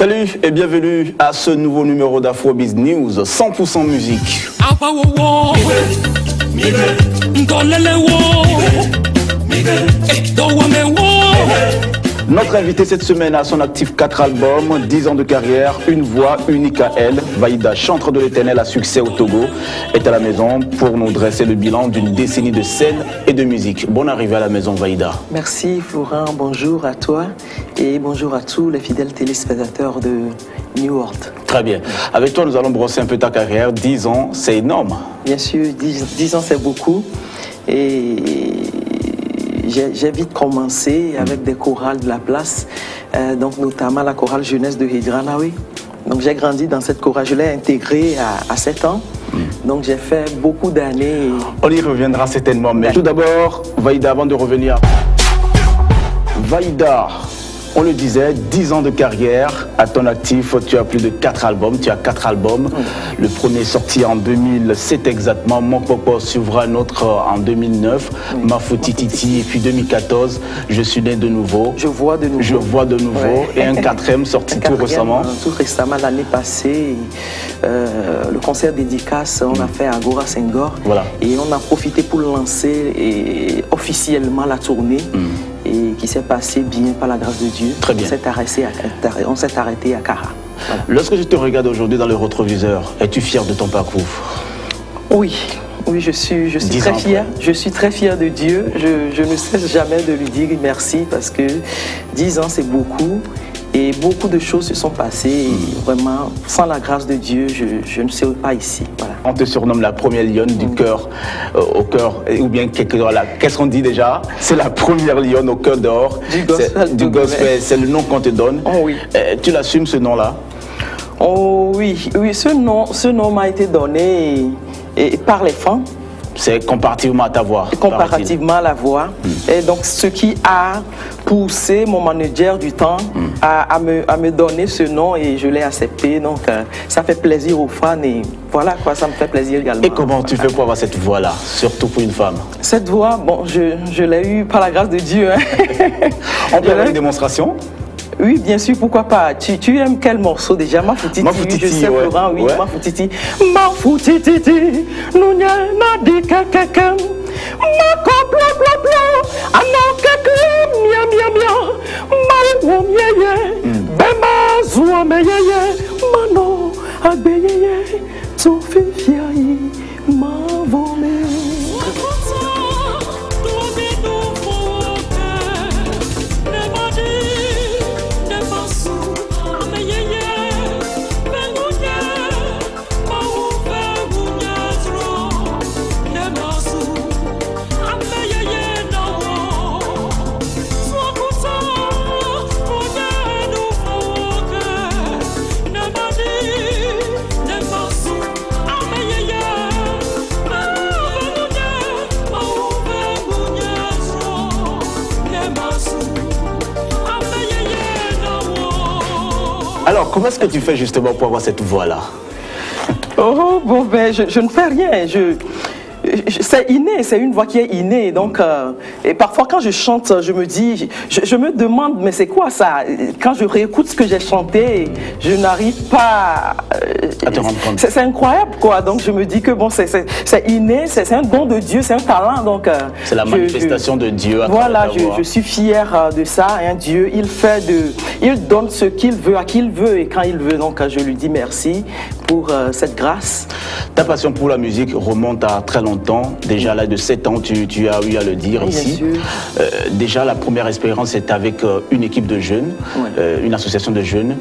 Salut et bienvenue à ce nouveau numéro d'Afrobiz News 100% musique. Notre invité cette semaine a son actif 4 albums, 10 ans de carrière, une voix unique à elle. Vaïda, chantre de l'éternel à succès au Togo, est à la maison pour nous dresser le bilan d'une décennie de scène et de musique. Bonne arrivée à la maison, Vaïda. Merci Florent, bonjour à toi et bonjour à tous les fidèles téléspectateurs de New World. Très bien. Avec toi, nous allons brosser un peu ta carrière. 10 ans, c'est énorme. Bien sûr, 10 ans c'est beaucoup. Et j'ai vite commencé avec des chorales de la place, donc notamment la chorale jeunesse de Hidranaoui. Donc j'ai grandi dans cette chorale, je l'ai intégrée à 7 ans. Donc j'ai fait beaucoup d'années. On y reviendra certainement, mais tout d'abord, Vaïda, avant de revenir. Vaïda, on le disait, 10 ans de carrière à ton actif, tu as plus de 4 albums, tu as 4 albums. Le premier sorti en 2007 exactement, Mon Popo suivra un autre en 2009, Mafoutititi, et puis 2014, Je suis né de nouveau. Je vois de nouveau. Je vois de nouveau, ouais. Et un quatrième sorti tout récemment. Tout récemment, l'année passée, le concert dédicace, on a fait à Agora Senghor. Voilà. Et on a profité pour lancer officiellement la tournée. Et qui s'est passé bien par la grâce de Dieu. Très bien. On s'est arrêté à Kara. Voilà. Lorsque je te regarde aujourd'hui dans le rétroviseur, es-tu fier de ton parcours? Oui, oui, je suis très fier. Je suis très fier de Dieu. Je ne cesse jamais de lui dire merci parce que 10 ans c'est beaucoup. Et beaucoup de choses se sont passées. Et vraiment, sans la grâce de Dieu, je ne serais pas ici. Voilà. On te surnomme la première lionne du cœur au cœur, ou bien qu'est-ce qu'on dit déjà? C'est la première lionne au cœur d'or. Du gospel. C'est le nom qu'on te donne. Oh, oui. Tu l'assumes ce nom-là? Oh oui, oui, ce nom m'a été donné par les fans. C'est comparativement à ta voix. Comparativement à la voix. Et donc, ce qui a poussé mon manager du temps à me donner ce nom et je l'ai accepté. Donc, ça fait plaisir aux fans et voilà quoi, ça me fait plaisir également. Et comment tu fais pour avoir cette voix-là, surtout pour une femme? Cette voix, bon, je l'ai eue par la grâce de Dieu. Hein. On peut avoir une démonstration? Oui, bien sûr, pourquoi pas. Tu aimes quel morceau déjà? Mafoutiti, Mafoutiti, je sais, ouais. Florent, oui, Ouais. Mafoutiti. Mafoutiti, nous n'y a dit quelqu'un. Mako bla bla bla, anon quelqu'un, mia mia mia, maou mieye, bema zoua meyeye, mano agbeyeye, soufi fiayi, ma volé. Alors, comment est-ce que tu fais justement pour avoir cette voix-là? Oh, bon, ben, je ne fais rien. C'est inné, c'est une voix qui est innée. Donc, et parfois, quand je chante, je me dis, je me demande, mais c'est quoi ça? Quand je réécoute ce que j'ai chanté, je n'arrive pas à te rendre compte. C'est incroyable, quoi. Donc, je me dis que bon, c'est inné, c'est un don de Dieu, c'est un talent. Donc, c'est la manifestation de Dieu. Voilà, je suis fier de ça. Hein, Dieu, il donne ce qu'il veut à qui il veut et quand il veut. Donc, je lui dis merci pour cette grâce. Ta passion pour la musique remonte à très longtemps. Déjà à l'âge de 7 ans, tu as eu à le dire ici. Déjà, la première expérience, c'est avec une équipe de jeunes, une association de jeunes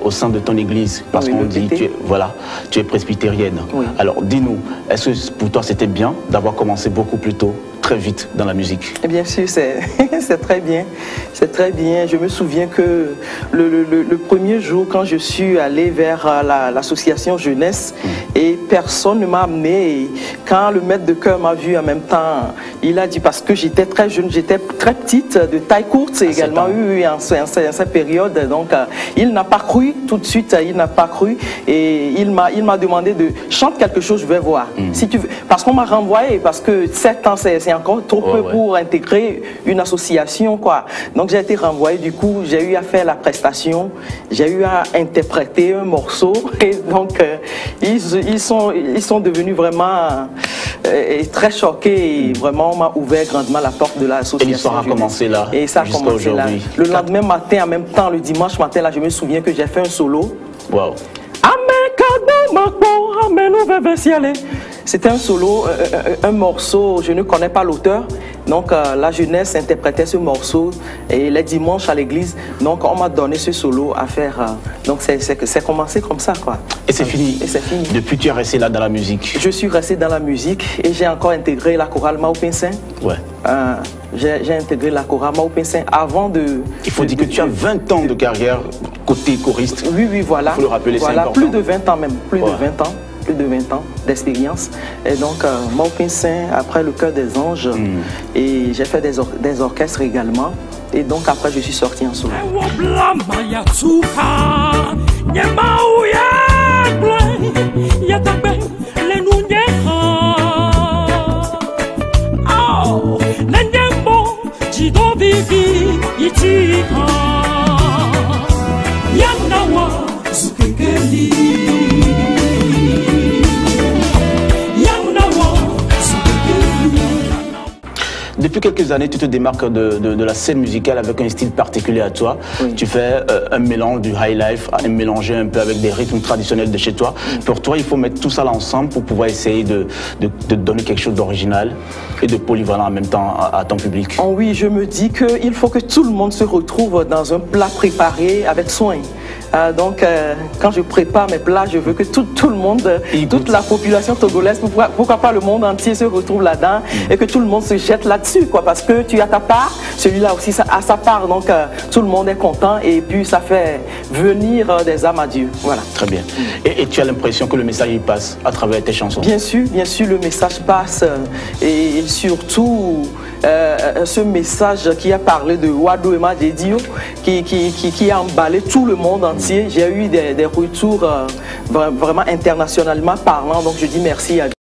au sein de ton église. Parce qu'on dit, tu es presbytérienne. Alors, dis-nous, est-ce que pour toi, c'était bien d'avoir commencé beaucoup plus tôt, très vite dans la musique? Et bien sûr, c'est très bien. C'est très bien. Je me souviens que le premier jour, quand je suis allé vers l'association jeunesse, et personne ne m'a amené. Et quand le maître de chœur m'a vu en même temps, il a dit, parce que j'étais très jeune, j'étais très petite, de taille courte, c'est également eu en cette période. Donc, il n'a pas cru tout de suite, il n'a pas cru. Et il m'a demandé de chanter quelque chose, je vais voir. Si tu veux. Parce qu'on m'a renvoyé, parce que 7 ans, c'est c'est encore trop peu pour intégrer une association, quoi. Donc j'ai été renvoyé, du coup, j'ai eu à faire la prestation, j'ai eu à interpréter un morceau, et donc ils sont devenus vraiment très choqués, et vraiment on m'a ouvert grandement la porte de l'association. Et l'histoire a commencé là, et ça a commencé là. Le lendemain matin, en même temps, le dimanche matin, là, je me souviens que j'ai fait un solo. Wow. C'était un solo, un morceau, je ne connais pas l'auteur. Donc la jeunesse interprétait ce morceau et les dimanches à l'église. Donc on m'a donné ce solo à faire. Donc c'est commencé comme ça, quoi. Et c'est fini. Et c'est fini. Depuis tu es resté là dans la musique. Je suis resté dans la musique et j'ai encore intégré la chorale Mao Pinsin. Ouais. J'ai intégré la chorale Mao Pinsin avant de... Il faut dire que tu as 20 ans de carrière côté choriste. Oui, voilà. Il faut le rappeler, voilà, c'est important. Plus de 20 ans même, plus de 20 ans. Plus de 20 ans d'expérience. Et donc, Mao Pinsin, après le Chœur des Anges, et j'ai fait des orchestres également. Et donc, après, je suis sorti en solo. Depuis quelques années, tu te démarques de la scène musicale avec un style particulier à toi. Oui. Tu fais un mélange du high life, mélanger un peu avec des rythmes traditionnels de chez toi. Pour toi, il faut mettre tout ça là ensemble pour pouvoir essayer de donner quelque chose d'original et de polyvalent en même temps à ton public. Oh oui, je me dis qu'il faut que tout le monde se retrouve dans un plat préparé avec soin. Donc, quand je prépare mes plats, je veux que tout le monde, toute la population togolaise, pourquoi pas le monde entier se retrouve là-dedans et que tout le monde se jette là-dessus, quoi, parce que tu as ta part, celui-là aussi a sa part, donc tout le monde est content et puis ça fait venir des âmes à Dieu. Voilà. Très bien. Et tu as l'impression que le message il passe à travers tes chansons? Bien sûr, le message passe et surtout ce message qui a parlé de Wado Ema Dedio, qui a emballé tout le monde entier. J'ai eu des retours vraiment internationalement parlant, donc je dis merci à Dieu.